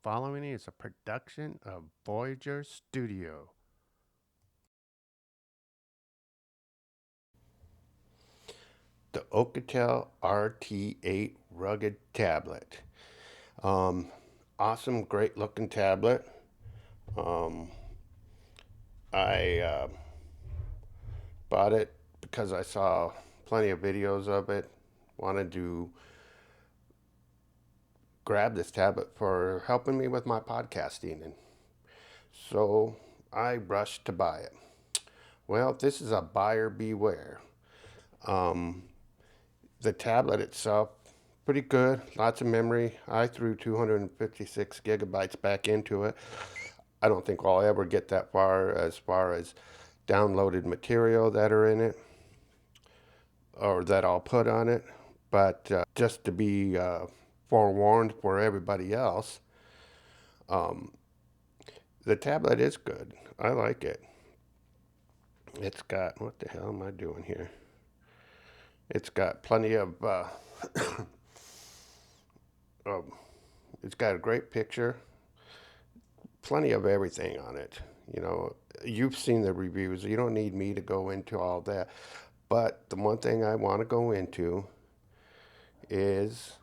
following is a production of Voyager Studio. The Oukitel RT8 rugged tablet. Um, Awesome, great looking tablet. Um, I bought it because I saw plenty of videos of it. Wanted to grab this tablet for helping me with my podcasting, and so I rushed to buy it. Well, this is a buyer beware. Um, the tablet itself, pretty good, lots of memory. I threw 256 gigabytes back into it. I don't think I'll ever get that far as downloaded material that are in it or that I'll put on it. But just to be forewarned for everybody else, um, the tablet is good. I like it. It's got, what the hell am I doing here? It's got plenty of, um, it's got a great picture, plenty of everything on it. You know, you've seen the reviews. You don't need me to go into all that. But the one thing I want to go into is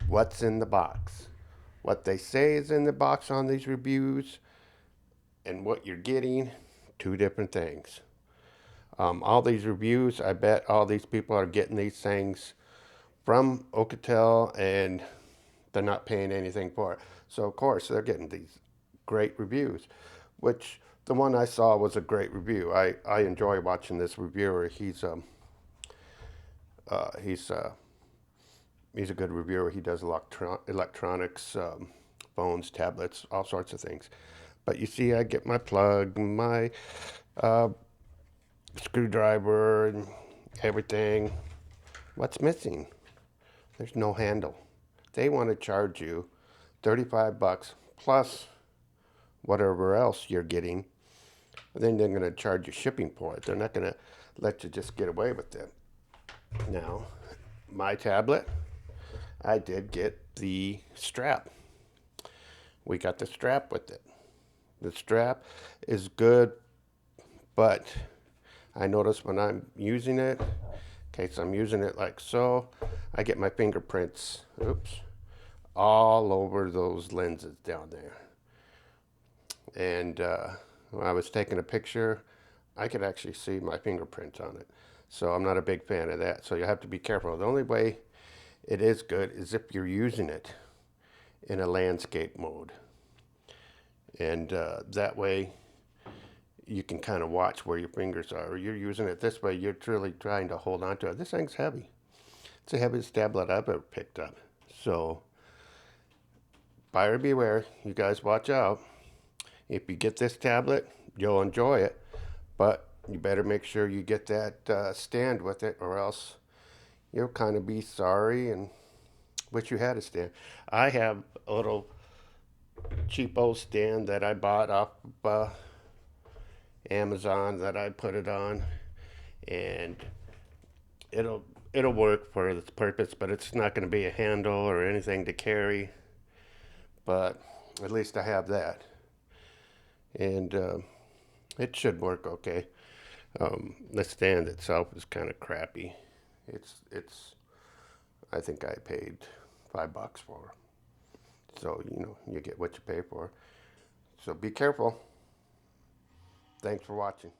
what's in the box. What they say is in the box on these reviews and what you're getting, two different things. All these reviews, I bet all these people are getting these things from Oukitel and they're not paying anything for it. So, of course, they're getting these great reviews, which the one I saw was a great review. I enjoy watching this reviewer. Uh, he's uh, he's a good reviewer. He does electronics, phones, tablets, all sorts of things. But you see, I get my plug, my uh, screwdriver, and everything. What's missing? There's no handle. They want to charge you 35 bucks plus whatever else you're getting. Then they're going to charge you shipping for it. They're not going to let you just get away with it. Now, my tablet, I did get the strap. We got the strap with it. The strap is good, but I notice when I'm using it, in case I'm using it like so, I get my fingerprints, oops, all over those lenses down there. And when I was taking a picture, I could actually see my fingerprints on it. So I'm not a big fan of that. So you have to be careful. The only way it is good is if you're using it in a landscape mode. And that way you can kind of watch where your fingers are. Or you're using it this way, you're truly trying to hold on to it. This thing's heavy. It's the heaviest tablet I've ever picked up. So buyer beware. You guys watch out. If you get this tablet, you'll enjoy it. But you better make sure you get that stand with it, or else you'll kind of be sorry and wish you had a stand. I have a little cheapo stand that I bought off Amazon that I put it on, and it'll it'll work for its purpose, but it's not going to be a handle or anything to carry. But at least I have that, and it should work okay. The stand itself is kind of crappy. It's I think I paid $5 for. So you know you get what you pay for. So be careful. Thanks for watching.